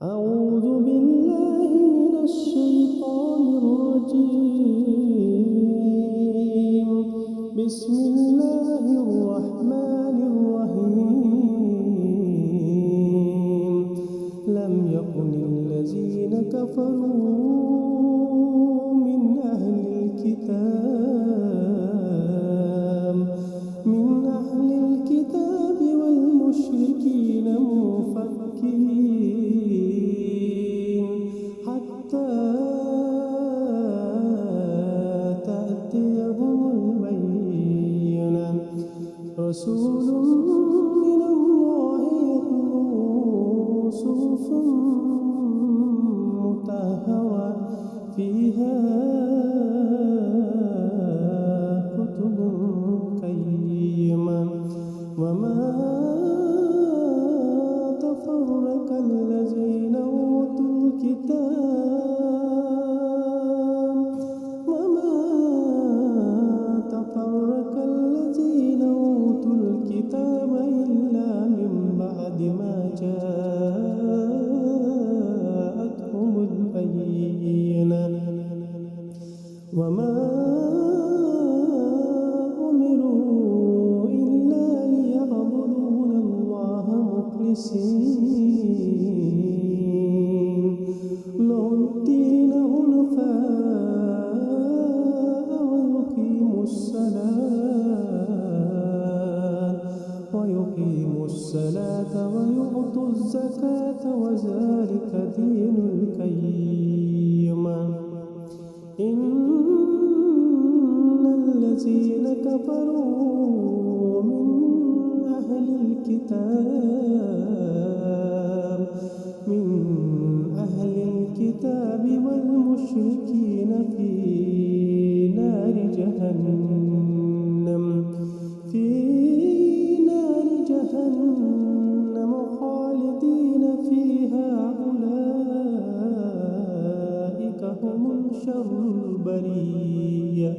أعوذ بالله من الشيطان الرجيم. بسم الله الرحمن الرحيم. لم يكن الذين كفروا من أهل الكتاب والمشركين منفكين حتى تأتيهم البينة. رسول من الله يتلو صحفا مطهرة فيها كتب قيمة. وما تفرق الذين أوتوا الكتاب إلا من بعد ما جاءتهم البينة. وما أمروا إلا ليعبدون الله مخلصين له الدين حنفاء ويقيموا الصلاة ويؤتوا الزكاة وذلك دين القيمة. إن الذين كفروا من أهل الكتاب والمشركين في نار جهنم خالدين فيها. أولئك هم شر البرية.